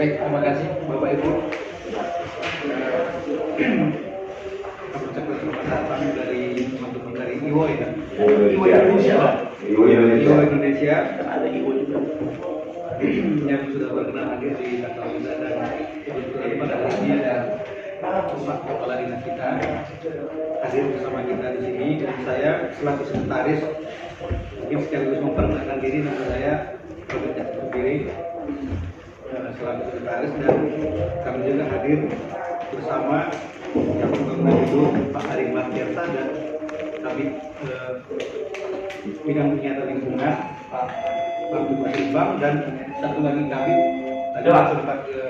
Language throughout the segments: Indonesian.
Baik, terima kasih Bapak Ibu. Kami ucapkan selamat datang dari teman-teman dari IWO ya. IWO Indonesia. IWO Indonesia. Ada IWO juga. Yang sudah berkenan hadir di kantor kita dan kebetulan pada hari ini ada empat kepala dinas kita hadir bersama kita di sini. Dan saya selaku sekretaris mungkin sekaligus memperkenalkan diri, nama saya Robert Jakubiri selaku sekretaris, dan kami juga hadir bersama yang pembangunan itu Pak Ari Martirta dan kami bidang penyiaran lingkungan Pak Bupati Bang, dan satu lagi kami tadi sempat ke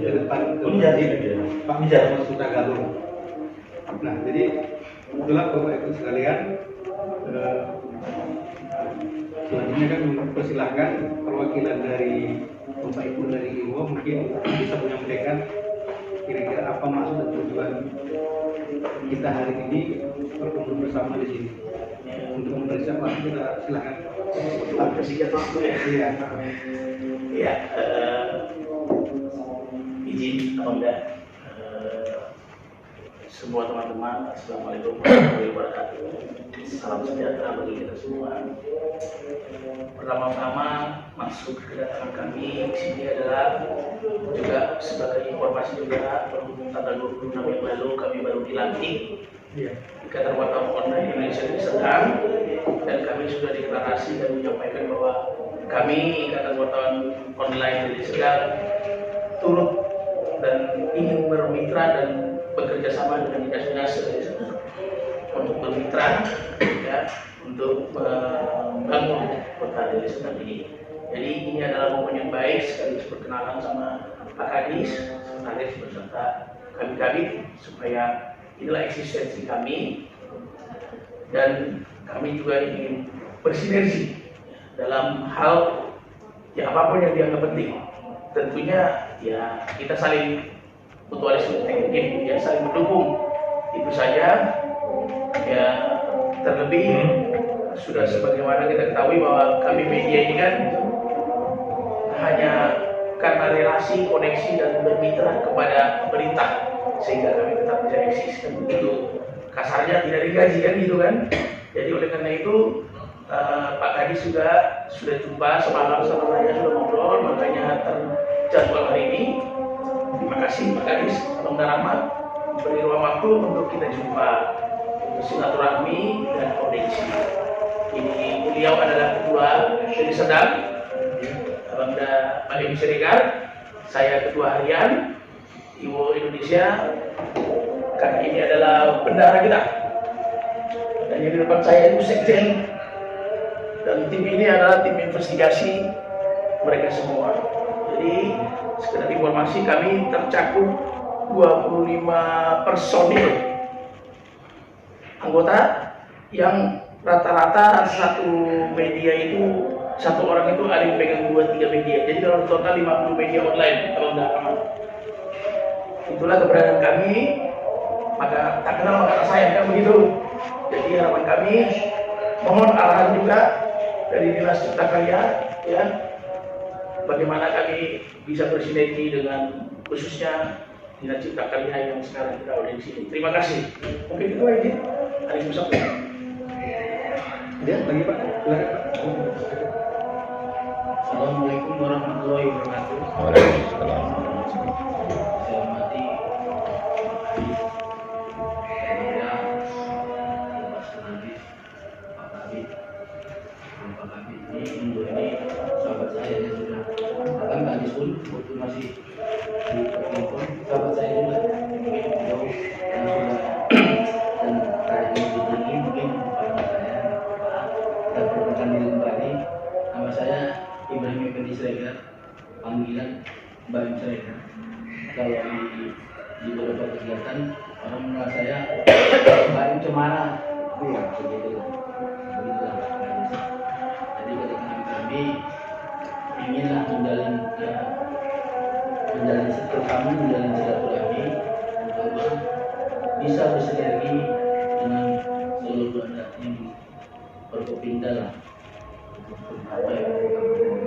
depan Pak Mijar Suta Galung. Nah, jadi itulah Bapak Ibu sekalian. Selanjutnya kan mempersilahkan perwakilan dari Bapak Ibu dari IWO mungkin bisa menyampaikan kira-kira apa maksud dan tujuan kita hari ini berkumpul bersama di sini. Untuk mempersiapkan waktu, kita silakan. Persingkat waktu ya. Iya. Ya, izin Anda, semua teman-teman, assalamualaikum warahmatullahi wabarakatuh. Salam sejahtera bagi kita semua. Pertama-tama maksud kedatangan kami di sini adalah juga sebagai informasi juga, berhubung tanggal 26 yang lalu kami baru dilantik Ikatan Wartawan Online Indonesia di Sedang, dan kami sudah deklarasi dan menyampaikan bahwa kami Ikatan Wartawan Online di Sedang turut dan ingin bermitra dan bekerja sama dengan dinas-dinas untuk bermitra ya, untuk membangun kota Deli Serdang ini. Jadi ini adalah momen yang baik sekaligus perkenalan sama Pak Kadis, sekretaris beserta kami supaya inilah eksistensi kami, dan kami juga ingin bersinergi dalam hal ya apapun yang dianggap penting. Tentunya ya kita saling mutualisme teknik ya, saling mendukung, itu saja ya. Terlebih sudah sebagaimana kita ketahui bahwa kami media ini kan hanya karena relasi, koneksi dan bermitra kepada pemerintah sehingga kami tetap bisa eksis, kan begitu kasarnya, tidak digaji kan gitu kan. Jadi oleh karena itu Pak Kadis juga sudah jumpa semalam sama saya, sudah ngobrol, makanya terjadwal hari ini. Terima kasih Pak Kadis, Abang Rahmat beri ruang waktu untuk kita jumpa, silaturahmi dan koneksi. Ini beliau adalah ketua Deli Serdang, Abang Pak Edi Siregar, saya ketua harian IWO Indonesia. Karena ini adalah bendahara kita, dan yang di depan saya itu sekjen, dan tim ini adalah tim investigasi mereka semua. Jadi sekedar informasi, kami tercakup 25 personil anggota yang rata-rata satu media itu, satu orang itu ada yang pegang 2-3 media. Jadi kalau total 50 media online kalau tidak aman. Itulah keberadaan kami, maka tak kenal maka tak sayang, kan begitu. Jadi harapan kami, mohon arahan juga dari Dinas Cipta Karya ya, bagaimana kami bisa bersinergi dengan khususnya Dinas Cipta Karya yang sekarang kita ada di sini. Terima kasih. Mungkin itu lagi. Ya, lagi Pak. Silakan Pak. Assalamualaikum warahmatullahi wabarakatuh. Waalaikumsalam. Saya hormati Pak Kabit, Pak Kabit ini untuk ini sahabat saya yang sudah bahkan Pak Kadis pun waktu masih di telepon, sahabat saya juga mungkin beliau yang sudah dan terakhir ini mungkin kepada saya Pak, dan perkenalkan diri kembali, nama saya Ibrahim Effendi Siregar, panggilan Mbak Im Siregar. Kalau di beberapa kegiatan orang mengenal saya Mbak Im Cemara, Iya, begitulah. Jadi ketika kami inginlah menjalin silaturahmi untuk bisa bersinergi dengan seluruh adat yang berkopinda lah untuk apa yang kita berikan.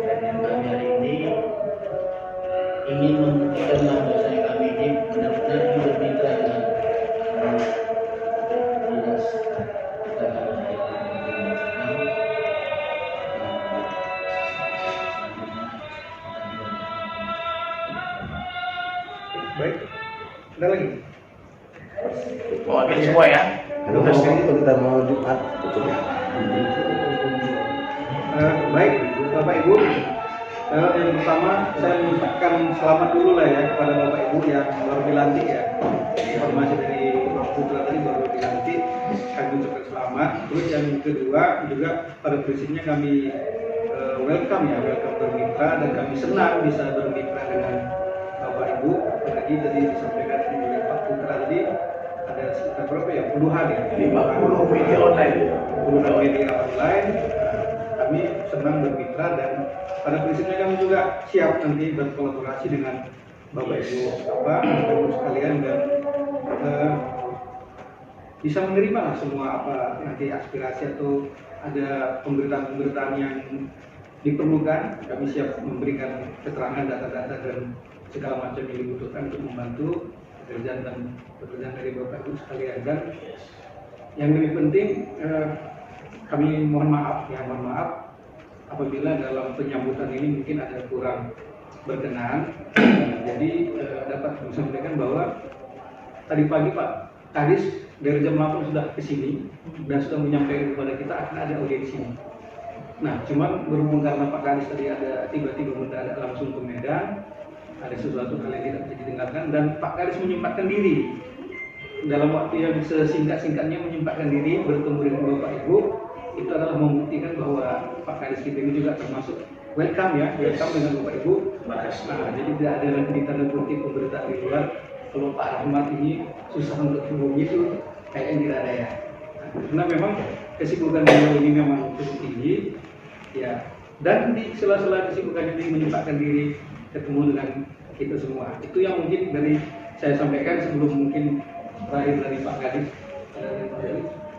Dan yang kami hari ini ingin membuktikanlah bahwasanya kami ini benar-benar bermitra dengan dinas ketahanan air dan selanjutnya Baik, ada lagi? Mau ambil semua ya. Kalau kita mau Jumat tutup ya. Baik, Bapak Ibu. Yang pertama saya mengucapkan selamat dulu lah ya kepada Bapak Ibu yang baru dilantik ya. Informasi dari Pak Putra tadi baru dilantik, kami ucapkan selamat. Terus yang kedua juga pada prinsipnya kami welcome bermitra, dan kami senang bisa bermitra dengan Bapak Ibu. Apalagi tadi disampaikan oleh Pak Putra tadi ada sekitar berapa ya, puluhan ya, 50 media online. puluhan media online. Kami senang bermitra dan pada prinsipnya kami juga siap nanti berkolaborasi dengan Bapak Ibu sekalian, dan bisa menerima lah semua apa nanti aspirasi atau ada pemberitaan-pemberitaan yang diperlukan. Kami siap memberikan keterangan, data-data dan segala macam yang dibutuhkan untuk membantu pekerjaan dari Bapak Ibu sekalian. Dan yang lebih penting, kami mohon maaf apabila dalam penyambutan ini mungkin ada kurang berkenan. Jadi dapat kami sampaikan bahwa tadi pagi Pak Kadis dari jam 8 sudah ke sini dan sudah menyampaikan kepada kita akan ada audiensi. Nah, cuman berhubung karena Pak Kadis tadi ada tiba-tiba mendadak langsung ke Medan, ada sesuatu hal yang tidak bisa didengarkan, dan Pak Kadis menyempatkan diri dalam waktu yang sesingkat-singkatnya menyempatkan diri bertemu dengan Bapak Ibu. Itu adalah membuktikan bahwa Pak Kadis kita ini juga termasuk welcome dengan Bapak Ibu. Nah, jadi tidak ada lagi ditanda kutip pemberitaan di luar. Kalau Pak Rahmat ini susah untuk hubungi itu kayaknya tidak ada ya. Karena memang kesibukan beliau ini memang cukup tinggi ya, dan di sela-sela kesibukan ini menyempatkan diri ketemu dengan kita semua. Itu yang mungkin dari saya sampaikan sebelum mungkin terakhir dari Pak Kadis.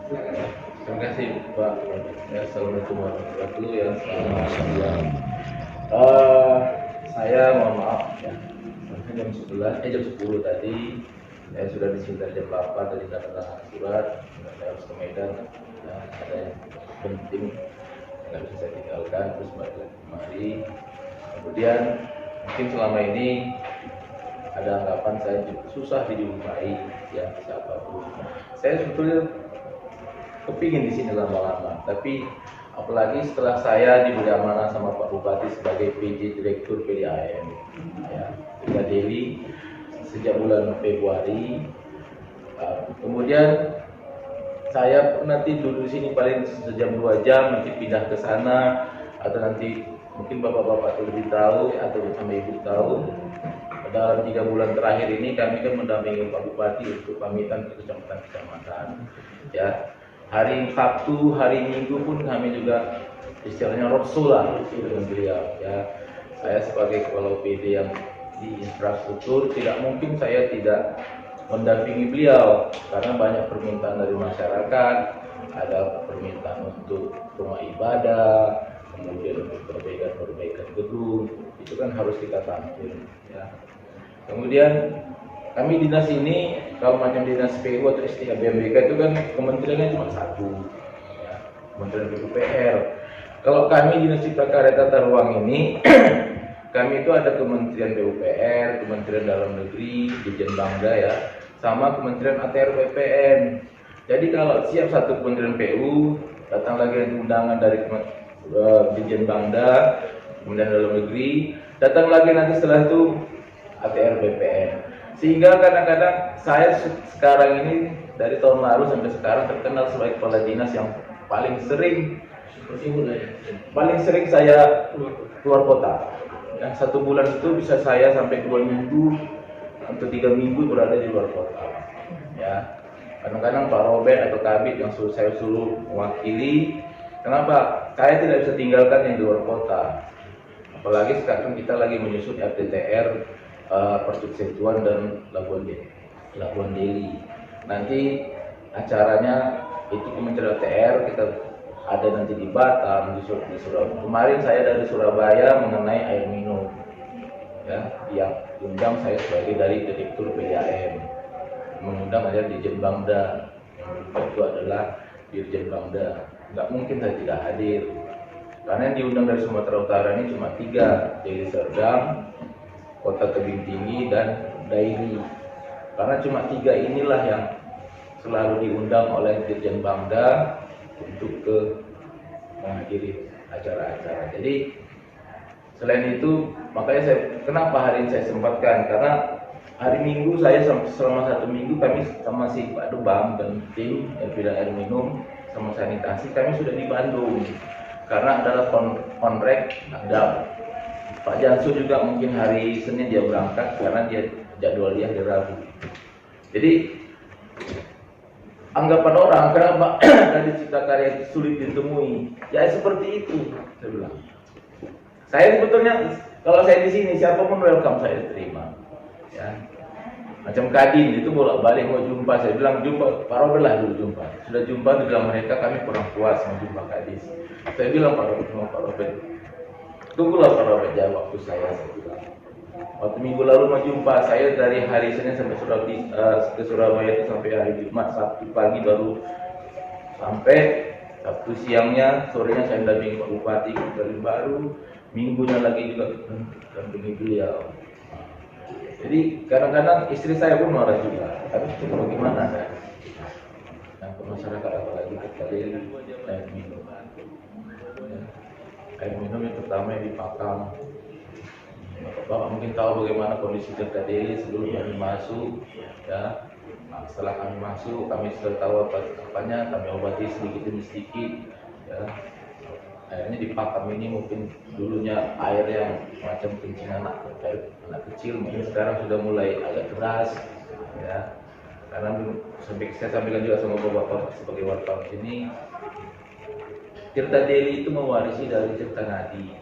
Silakan. Terima kasih Pak. Assalamualaikum warahmatullahi wabarakatuh. Selamat siang. Saya mohon maaf ya. Jam 10 tadi saya sudah disingkat jam 8 tadi karena surat saya harus ke Medan ya, ada yang penting nggak bisa saya tinggalkan, terus balik lagi kemari. Kemudian mungkin selama ini ada anggapan saya susah dijumpai ya siapapun. Saya sebetulnya kepingin di sini lama-lama, tapi apalagi setelah saya diberi amanah sama Pak Bupati sebagai PJ Direktur PDAM ya, Kota Deli sejak bulan Februari. Kemudian saya nanti duduk di sini paling sejam 2 jam, nanti pindah ke sana, atau nanti mungkin bapak-bapak itu lebih tahu atau sama ibu tahu. Dalam 3 bulan terakhir ini kami kan mendampingi Pak Bupati untuk pamitan ke kecamatan-kecamatan ya. Hari Sabtu, hari Minggu pun kami juga istilahnya roadshow lah dengan beliau ya. Saya sebagai kepala PD yang di infrastruktur tidak mungkin saya tidak mendampingi beliau karena banyak permintaan dari masyarakat, ada permintaan untuk rumah ibadah, kemudian untuk perbaikan gedung, itu kan harus kita tampil ya. Kemudian kami dinas ini, kalau macam dinas PU atau STHBMBK itu kan kementeriannya cuma satu, ya, Kementerian PUPR. Kalau kami dinas Cipta Karya Tata Ruang ini, kami itu ada Kementerian PUPR, Kementerian Dalam Negeri, Dirjen Bangda ya, sama Kementerian ATR BPN. Jadi kalau siap satu Kementerian PU, datang lagi undangan dari Dirjen Bangda, Kementerian Dalam Negeri, datang lagi nanti setelah itu ATR BPN. Sehingga kadang-kadang saya sekarang ini dari tahun lalu sampai sekarang terkenal sebagai kepala dinas yang paling sering saya keluar kota. Dan 1 bulan itu bisa saya sampai 2 minggu atau 3 minggu berada di luar kota. Ya, kadang-kadang Pak Robert atau Kabit yang saya suruh mewakili. Kenapa? Saya tidak bisa tinggalkan yang di luar kota. Apalagi sekarang kita lagi menyusun RTTR Percuksian dan Labuan Deli. Nanti acaranya itu Kementerian ATR kita ada nanti di Batam, di Surabaya. Kemarin saya dari Surabaya mengenai air minum. ya, yang diundang saya sebagai dari Direktur PDAM, mengundang ada Dirjen Bangda, yang itu adalah Dirjen Bangda. Nggak mungkin saya tidak hadir, karena yang diundang dari Sumatera Utara ini cuma 3, Deli Serdang, Kota Tebing Tinggi, dan Dairi. Karena cuma 3 inilah yang selalu diundang oleh Dirjen Bangda untuk menghadiri acara-acara. Jadi selain itu, makanya kenapa hari ini saya sempatkan, karena hari Minggu saya selama 1 minggu kami sama si Pak Dubang dan tim bidang air minum sama sanitasi kami sudah di Bandung, karena adalah kontrak ada Pak Jansu juga mungkin hari Senin dia berangkat karena dia jadwal dia hari Rabu. Jadi anggapan orang kenapa dari Cipta Karya itu sulit ditemui, ya seperti itu saya bilang. Saya sebetulnya kalau saya di sini siapapun welcome saya terima, ya. Macam Kadin itu bolak-balik mau jumpa, saya bilang jumpa Pak Robert lah dulu jumpa. Sudah jumpa dibilang mereka kami kurang puas mau jumpa Kadis. Saya bilang Pak Robert, tunggulah Pak Robert jawab waktu saya bilang. Waktu minggu lalu mau jumpa saya dari hari Senin sampai ke Surabaya itu sampai hari Jumat, Sabtu pagi baru sampai, Sabtu siangnya, sorenya saya dampingi Pak Bupati dari baru. Minggunya lagi juga dampingi beliau. Jadi kadang-kadang istri saya pun marah juga. Tapi itu bagaimana kan? Yang ke masyarakat apalagi kepada air minum. Air minum yang pertama yang dipakam. Bapak mungkin tahu bagaimana kondisi Tirtadeli sebelum kami masuk. Ya, nah, setelah kami masuk, kami sudah tahu apanya, kami obati sedikit demi sedikit. Ya. Airnya dipakam ini mungkin dulunya air yang macam kencing anak kecil, mungkin sekarang sudah mulai agak keras, ya. Karena saya sampaikan juga sama bapak sebagai wartawan ini, Tirtadeli itu mewarisi dari Tirtanadi.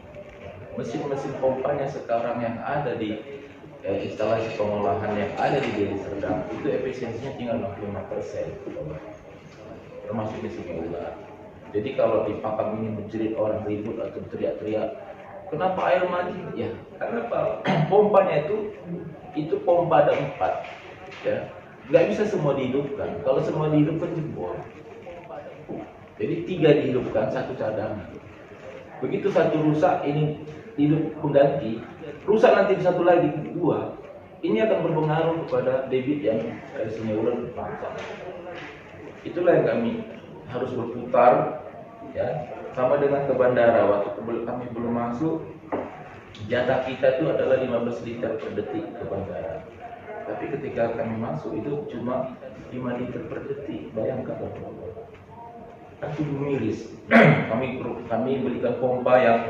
Mesin-mesin pompanya sekarang yang ada di instalasi pengolahan yang ada di Deli Serdang itu efisiensinya tinggal 65%, termasuk mesin ular. Jadi kalau dipakam ini menjerit orang ribut atau teriak-teriak, kenapa air mati? Ya, karena apa? Pompanya itu pompa ada 4, ya. Nggak bisa semua dihidupkan. Kalau semua dihidupkan jebol. Jadi 3 dihidupkan, 1 cadangan. Begitu 1 rusak, ini hidup pengganti. Rusak nanti 1 lagi, 2. Ini akan berpengaruh kepada debit yang dari Sungai Ular berpanjang. Itulah yang kami harus berputar, ya, sama dengan ke bandara. Waktu kami belum masuk, jatah kita itu adalah 15 liter per detik ke bandara. Tapi ketika kami masuk itu cuma 5 liter per detik. Bayangkan, kan itu miris. kami belikan pompa yang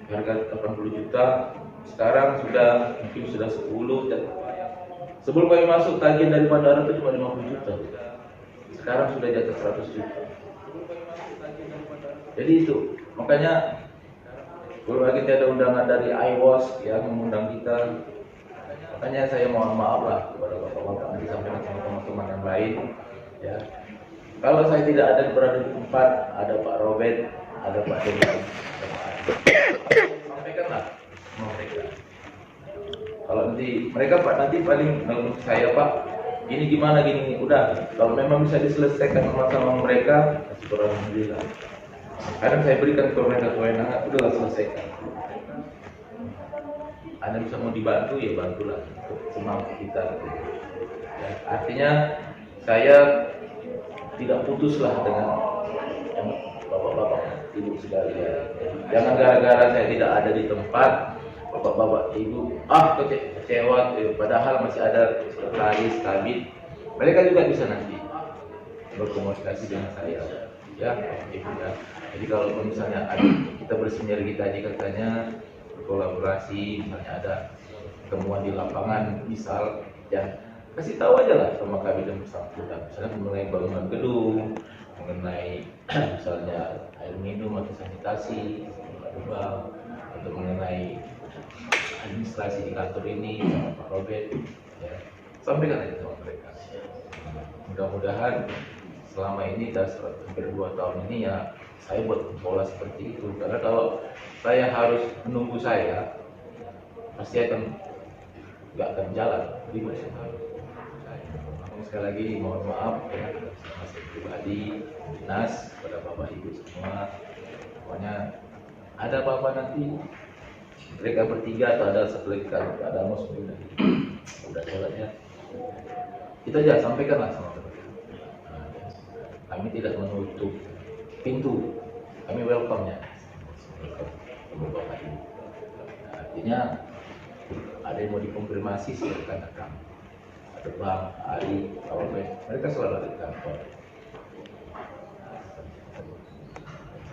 harga 80 juta, sekarang mungkin sudah 10. Dan sebelum kami masuk tagihan dari bandara itu cuma 50 juta. Sekarang sudah di atas 100 juta. Jadi itu, makanya belum lagi ada undangan dari IWOS yang mengundang kita. Makanya saya mohon maaf lah kepada bapak-bapak yang disampaikan sama teman-teman yang lain. Ya, kalau saya tidak ada berada di tempat, ada Pak Robert, ada Pak Dewan, sampaikanlah sama mereka. Kalau nanti mereka nanti paling saya Pak, ini gimana gini, udah. Kalau memang bisa diselesaikan sama mereka, alhamdulillah. Kadang saya berikan ke mereka kewenangan, udahlah selesaikan. Anda bisa mau dibantu, ya bantulah untuk semampu kita. Ya, artinya saya tidak putuslah dengan bapak-bapak ibu sekalian. Jangan gara-gara saya tidak ada di tempat, bapak-bapak ibu kecewa, padahal masih ada sekretaris, kabit. Mereka juga bisa nanti berkomunikasi dengan saya. Ya, ibu ya. Jadi kalau misalnya kita bersinergi tadi katanya berkolaborasi, misalnya ada temuan di lapangan, misal, ya kasih tahu aja lah sama kami dan bersangkutan. Misalnya mengenai bangunan gedung, mengenai misalnya air minum atau sanitasi, atau mengenai administrasi di kantor ini sama Pak Robert, ya, sampaikan aja sama mereka. Mudah-mudahan selama ini hampir 2 tahun ini ya saya buat pola seperti itu. Karena kalau saya harus menunggu saya pasti nggak akan jalan. Ribut semua. Sekali lagi mohon maaf ya, masih pribadi, dinas, kepada bapak ibu semua. Pokoknya ada apa-apa nanti mereka bertiga atau ada satu lagi kalau ada mus udah sholat ya. Kita aja sampaikanlah sama mereka. Kami tidak menutup pintu, kami welcome ya. Bapak ibu. Artinya ada yang mau dikonfirmasi silakan datang. Ada Bang, Ari, kawan mereka selalu ada di kantor.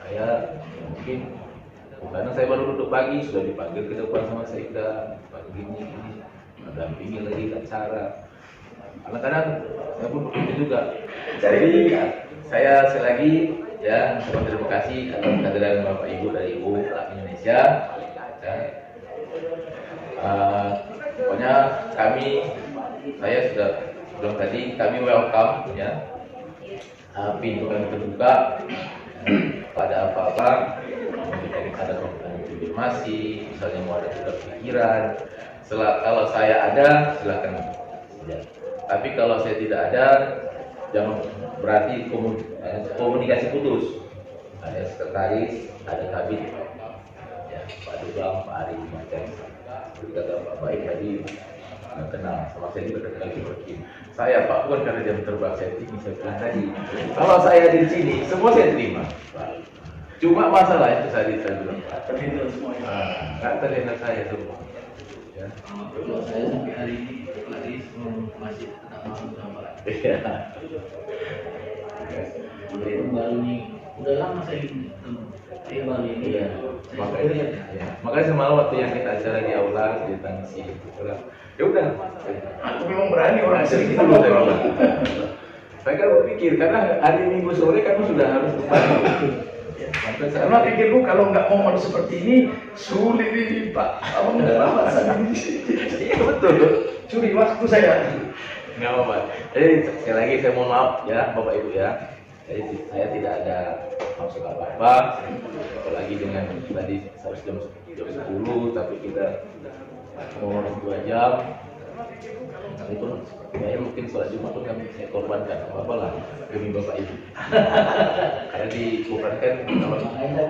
Saya mungkin karena saya baru duduk pagi sudah dipanggil ke depan sama Sekda, pagi ini mendampingi lagi acara. Kadang-kadang saya pun begitu juga. Jadi saya sekali lagi ya terima kasih atas kehadiran Bapak Ibu dari Ibu Indonesia. Ya. Pokoknya saya sudah bilang tadi kami welcome ya. Pintu kami terbuka. Pada apa-apa, ada konfirmasi, misalnya mau ada tukar pikiran. Kalau saya ada, silakan. Ya. Tapi kalau saya tidak ada, jangan berarti komunikasi putus. Ada sekretaris, ada kabit, ya, Pak Dubang, Pak Ari, macam. Seperti kata Pak Baik tadi, kenal sama saya juga kali begini. Saya Pak bukan karena jam terbang saya tinggi, saya bilang tadi. Kalau saya di sini, semua saya terima. Cuma masalah itu saya bilang terhindar semuanya. Nggak terhindar saya semua. Ya. Kalau saya sampai hari ini Laris masih tak mau sama. Iya. Itu baru nih, udah lama saya baru ini ya. Makanya semalam waktu yang kita acara di aula di tangsi ya udah. Aku memang berani orang sering Itu saya bilang. Saya kan berpikir karena hari Minggu sore kan sudah harus kembali. Karena pikirku kalau nggak momen seperti ini sulit ini Pak. Abang nggak apa-apa. Iya betul. Curi waktu saya. Nggak apa-apa. Jadi sekali lagi saya mohon maaf ya Bapak Ibu ya. Jadi saya tidak ada maksud apa-apa. Apalagi dengan tadi jam 10 tapi kita mau 2 jam. Kami pun saya mungkin sholat Jumat pun kami saya korbankan apa lah demi Bapak Ibu. Karena dikorbankan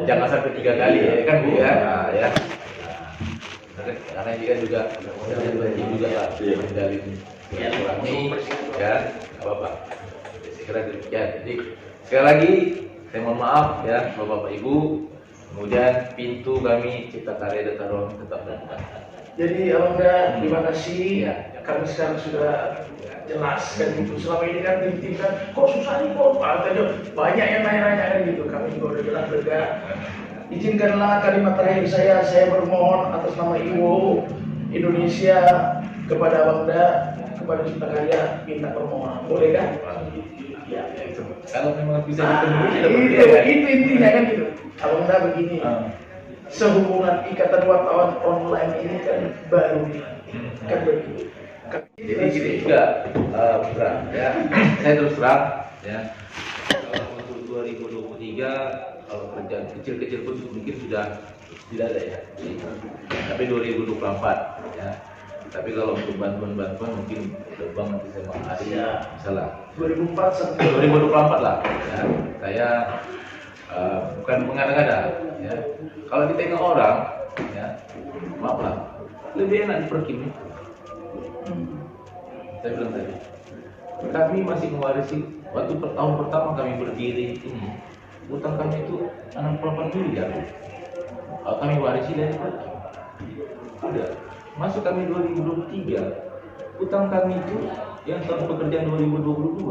jangan sampai 3 kali ya kan Bu ya. Nah, ya. Karena ini kan juga lah dari kami ya apa-apa. Saya kira demikian. Jadi sekali lagi saya mohon maaf ya Bapak Ibu. Kemudian pintu kami Cipta Karya Data Ruang tetap terbuka. Jadi Abangda terima kasih. Kami sekarang sudah jelaskan gitu. Selama ini kan tim-tim kan kok susah nih kok. Katanya banyak yang nanya-nanya kan gitu. Kami juga udah bilang lega. Izinkanlah kalimat terakhir saya bermohon atas nama Ibu Indonesia kepada Abangda, kepada Cipta Karya minta permohonan. Boleh kan? Ya. Kalau memang bisa dipenuhi itu intinya kan gitu. Abangda begini. Sehubungan ikatan wartawan online ini kan baru kan begitu. Jadi gini juga Bram, ya saya terus terang ya kalau untuk 2023 kalau kerjaan kecil-kecil pun mungkin sudah tidak ada ya. Tapi 2024 ya. Tapi kalau untuk bantuan-bantuan mungkin Bang nanti saya mau ada misalnya 2004 sampai 2024 lah ya. Saya bukan mengada-ngada ya. Kalau ditengok orang ya maaf lah lebih enak diperkim. Saya bilang tadi kami masih mewarisi waktu tahun pertama kami berdiri ini utang kami itu 68 miliar. Kalau kami warisi dari udah masuk kami 2023 utang kami itu yang tahun pekerjaan 2022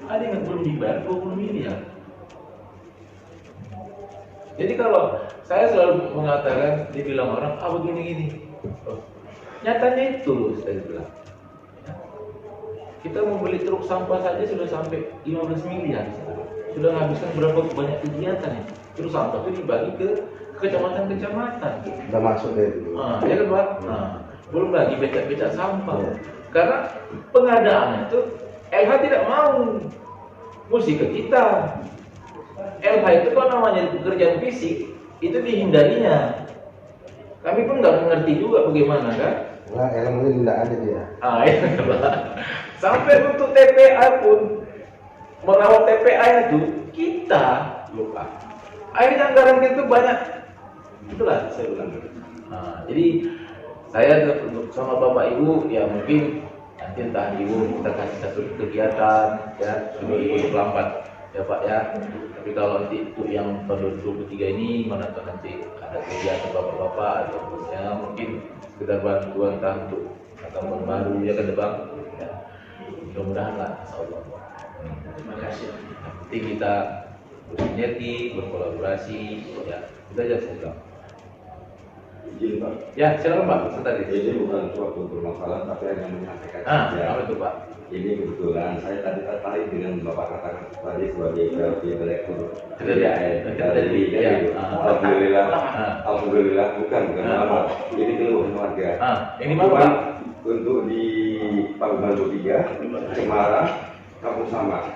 ada yang belum dibayar 20 miliar. Jadi kalau saya selalu mengatakan, dibilang orang, begini-gini. Nyatanya itu, saya bilang. Kita mau beli truk sampah saja sudah sampai 15 miliar. Sudah menghabiskan berapa banyak kegiatan ya. Truk sampah itu dibagi ke kecamatan-kecamatan. Udah masuk deh dulu. Ya kan Pak? Belum lagi becak-becak sampah. Karena pengadaannya itu LH tidak mau. Mesti ke kita. LH itu kalau namanya pekerjaan fisik itu dihindarinya Kami pun nggak mengerti juga bagaimana kan. Nah, elemennya tidak ada dia. Iya, Pak. Sampai untuk TPA pun merawat TPA itu kita lupa. Akhirnya anggaran itu banyak. Itulah saya bilang. Jadi saya sama Bapak Ibu ya mungkin nanti entah Ibu kita kasih satu kegiatan ya 2024 ya Pak ya. Tapi kalau nanti itu yang tahun 2023 ini mana tahu nanti ada kegiatan Bapak-bapak atau ya mungkin sekedar bantuan entah untuk tahun baru ya ke depan ya. Mudah-mudahan lah insyaallah. Terima kasih. Yang penting kita bersinergi, berkolaborasi ya. Kita aja saya bilang. Izin Pak. Ya, silakan Pak. Sebentar ini. Ini bukan suatu permasalahan, tapi hanya menyampaikan saja. Apa itu Pak? Ini kebetulan saya tadi tertarik dengan Bapak katakan tadi sebagai direktur dari Ya. Alhamdulillah, alhamdulillah bukan lama. Ini keluhan warga. Ini mana Pak? Untuk di Pakuban 3, Semarang, Kampung Sama.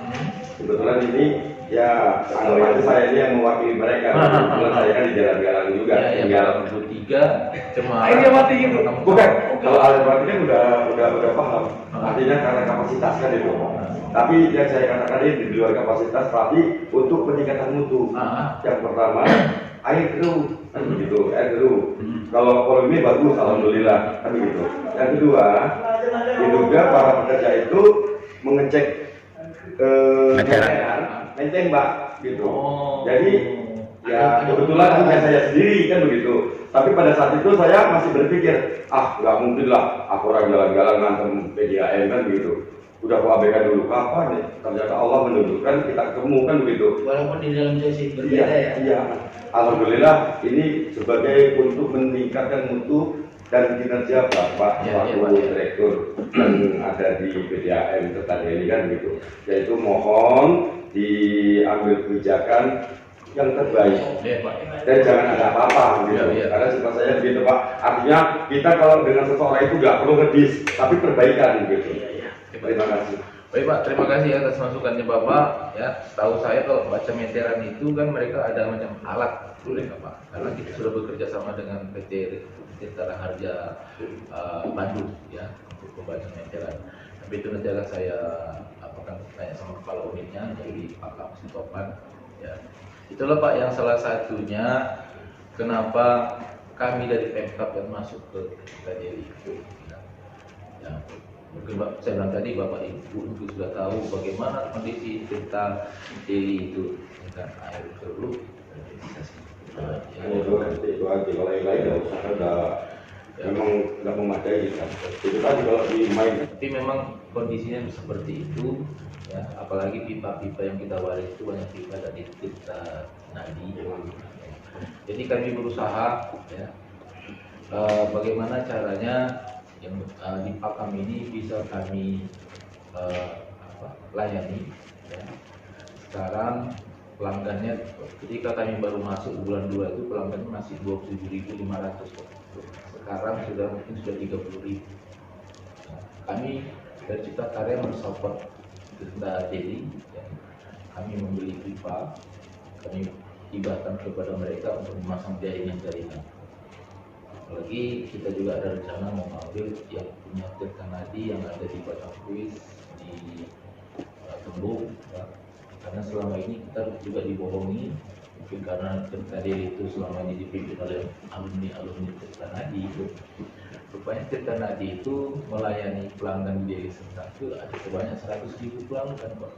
Kebetulan ini ya anggapnya saya ini yang mewakili mereka. Kebetulan saya kan di jalan-jalan juga. Ya, Tinggal 23 Cemara. Akhirnya mati gitu. bukan. Kalau alat berarti kan udah paham. Artinya karena kapasitas kan itu. Tapi yang saya katakan ini di luar kapasitas, tapi untuk peningkatan mutu. Yang pertama air keruh, kan begitu, air keruh. Kalau volume bagus, alhamdulillah, kan begitu. Yang kedua, diduga para pekerja itu mengecek menteng, Mbak, gitu. Jadi ya kebetulan hanya saya sendiri kan begitu. Tapi pada saat itu saya masih berpikir, nggak mungkin lah aku orang jalan-jalan ngantem PDAM kan begitu. Udah aku abaikan dulu, kapan nih? Ternyata Allah menunjukkan kita ketemu kan begitu. Walaupun di dalam sesi berbeda ya. Iya. Alhamdulillah ini sebagai untuk meningkatkan mutu dan kinerja Bapak selaku direktur yang ada di PDAM Tirtaneli kan gitu. Yaitu mohon diambil kebijakan yang terbaik dan jangan ada apa-apa gitu. Karena sifat saya begitu Pak. Artinya kita kalau dengan seseorang itu nggak perlu ngedis, tapi perbaikan gitu. Terima kasih. Baik Pak, terima kasih atas masukannya Bapak. Ya, setahu saya kalau baca meteran itu kan mereka ada macam alat, boleh nggak Pak? Karena kita sudah bekerja sama dengan PT Tirta Harja Bandung ya untuk pembacaan meteran. Tapi itu nanti akan saya tanya sama kepala unitnya, jadi Pak Kapus Topan. Ya, itulah Pak yang salah satunya kenapa kami dari Pemkab yang masuk ke Tirtaneli itu. Ya, mungkin saya bilang tadi Bapak Ibu itu sudah tahu bagaimana kondisi Tirta Deli itu dengan air keruh. Itu aja kalau yang lain nggak usah memang nggak memadai gitu. Itu tadi kalau di main. Tapi memang kondisinya seperti itu ya, apalagi pipa-pipa yang kita waris itu banyak pipa dari Tirta Nadi. Jadi kami berusaha ya bagaimana caranya yang di Pakam ini bisa kami layani ya. Sekarang pelanggannya ketika kami baru masuk bulan 2 itu pelanggannya masih 27.500. Sekarang sudah mungkin sudah 30.000. Nah, kami dari Cipta Karya mensupport Tirta Deli ya. Kami membeli pipa, kami hibahkan kepada mereka untuk memasang jaringan-jaringan. Apalagi kita juga ada rencana mengambil yang punya Tirta Nadi yang ada di Batang Kuis di Tembung ya. Karena selama ini kita juga dibohongi mungkin karena Tirta Deli itu selama ini dipimpin oleh alumni Tirta Nadi itu. Rupanya Tirta Nadi itu melayani pelanggan di Deli Serdang itu ada sebanyak 100.000 pelanggan Pak.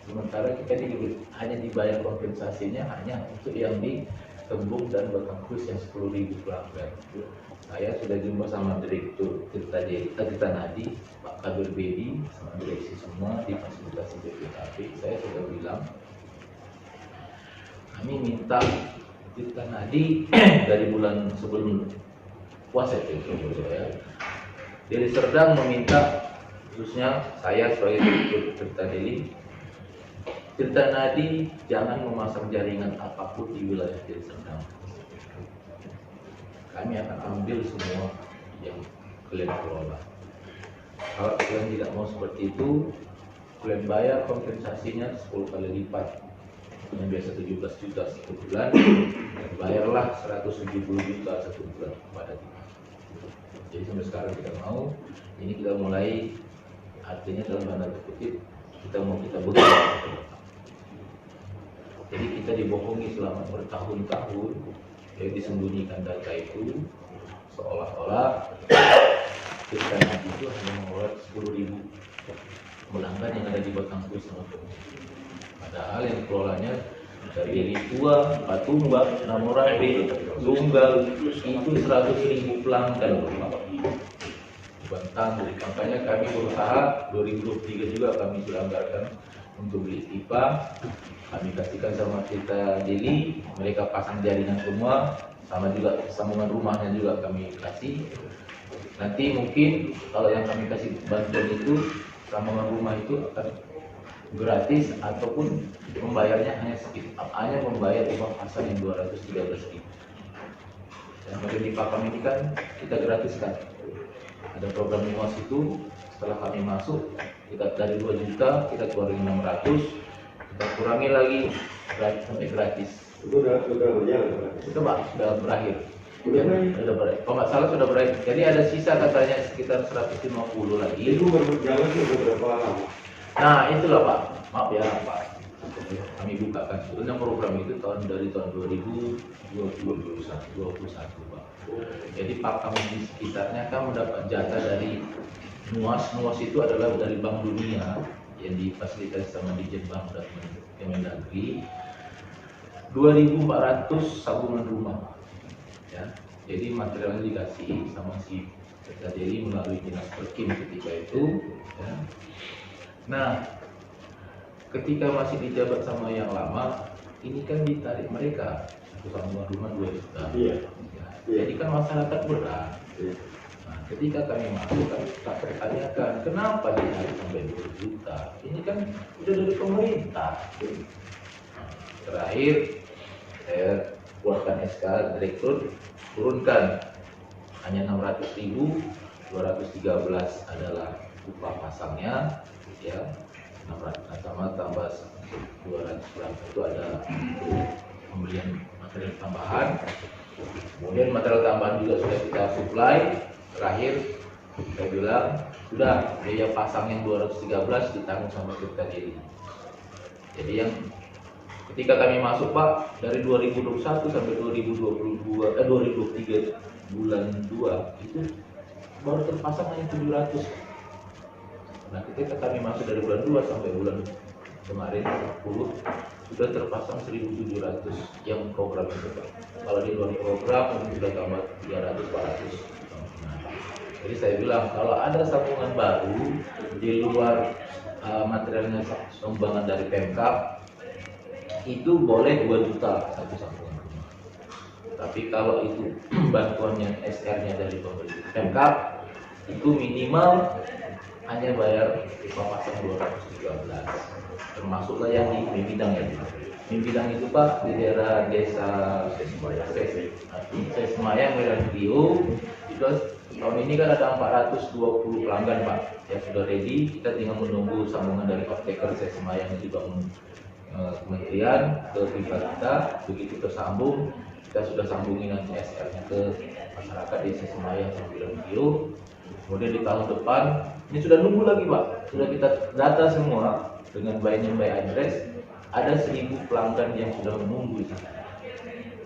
Sementara kita hanya dibayar kompensasinya hanya untuk yang di Tembung dan Batang Kuis yang 10.000 pelanggan. Saya sudah jumpa sama direktur Tirta Nadi, Pak Kabir Bedi, sama direksi semua di fasilitasi BPKP. Saya sudah bilang, kami minta Tirta Nadi dari bulan sebelum puasa itu ya. Deli Serdang meminta, khususnya saya sebagai direktur Tirta Deli, Tirta Nadi jangan memasang jaringan apapun di wilayah Deli Serdang. Kami akan ambil semua yang kalian kelola. Kalau kalian tidak mau seperti itu, kalian bayar kompensasinya 10 kali lipat yang biasa 17 juta satu bulan, bayarlah 170 juta satu bulan kepada kita. Jadi sampai sekarang kita mau, ini kita mulai, artinya dalam tanda kutip kita bekerja. Jadi kita dibohongi selama bertahun-tahun, jadi disembunyikan data itu, seolah-olah kita itu hanya mengelola 10.000 pelanggan yang ada di Batang Kuis sama padahal yang kelolanya dari Deli Tua, Patumbak, Namorabe, Tunggal itu 100.000 pelanggan Bantang. Makanya kami berusaha 2023 juga kami sudah anggarkan untuk beli pipa, kami kasihkan sama kita Deli, mereka pasang jaringan semua, sama juga sambungan rumahnya juga kami kasih. Nanti mungkin kalau yang kami kasih bantuan itu sambungan rumah itu akan gratis ataupun membayarnya hanya membayar uang pasang yang 213.000. Dan bagi pipa kami ini kan kita gratiskan. Ada program MIMOS itu setelah kami masuk kita dari 2 juta kita keluarin 600, kita kurangi lagi sampai gratis. Itu sudah berjalan. Itu sudah berakhir. Sudah berakhir. Kalau nggak salah sudah berakhir. Jadi ada sisa katanya sekitar 150 lagi. Itu berjalan sudah berapa lama? Nah itulah Pak, maaf ya Pak, kami bukakan sebetulnya program itu dari tahun 2021 Pak. Jadi Pak kami di sekitarnya kan mendapat jatah dari NUAS itu adalah dari Bank Dunia yang difasilitasi sama Dirjen Bank dan Kemendagri 2.400 sambungan rumah ya. Jadi materialnya dikasih sama si Desa Deli melalui dinas Perkim ketika itu ya. Nah ketika masih dijabat sama yang lama ini kan ditarik mereka sambungan rumah 2 juta Iya. ya. Jadi kan masyarakat berat. Nah, ketika kami masuk kami pertanyakan kenapa ditarik sampai 2 juta, ini kan udah dari pemerintah. Nah, terakhir saya buatkan SK direktur turunkan hanya 600.000, 213 adalah upah pasangnya ya, 600 sama tambah 200 itu ada pembelian material tambahan. Kemudian material tambahan juga sudah kita supply. Terakhir saya bilang sudah biaya pasang yang 213 ditanggung sama kita Deli. Jadi yang ketika kami masuk Pak dari 2021 sampai 2023 bulan 2 itu baru terpasang hanya 700. Nah ketika kami masuk dari bulan 2 sampai bulan kemarin 10 sudah terpasang 1.700 yang program itu Pak. Kalau di luar program mungkin sudah tambah 300-400. Nah, jadi saya bilang kalau ada sambungan baru di luar materialnya sumbangan dari Pemkab itu boleh 2 juta satu sambungan rumah. Tapi kalau itu bantuannya SR-nya dari pemerintah Pemkab itu minimal hanya bayar upah pasang 213. Termasuklah yang di Mimbidang ya. Mimbidang itu Pak di daerah desa Sesemayang Medan Rio itu tahun ini kan ada 420 pelanggan Pak yang sudah ready. Kita tinggal menunggu sambungan dari off-taker Sesemayang yang dibangun kementerian ke pribadi kita. Begitu tersambung kita sudah sambungin nanti SR-nya ke masyarakat desa Sesemayang Medan Rio. Kemudian di tahun depan ini sudah nunggu lagi Pak, sudah kita data semua dengan by name by address ada 1.000 pelanggan yang sudah menunggu.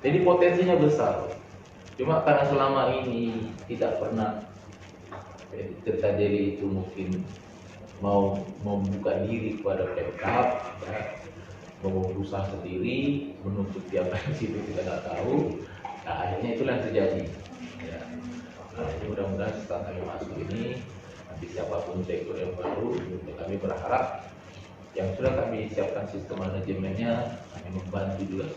Jadi potensinya besar. Cuma karena selama ini tidak pernah Tirta Deli itu mungkin mau membuka diri kepada Pemkab, ya, mau berusaha sendiri, menuntut tiap situ kita nggak tahu. Nah akhirnya itulah yang terjadi. Ya. Nah, jadi mudah-mudahan setelah kami masuk ini, nanti siapapun direktur yang baru, kami berharap yang sudah kami siapkan sistem manajemennya, kami membantu juga.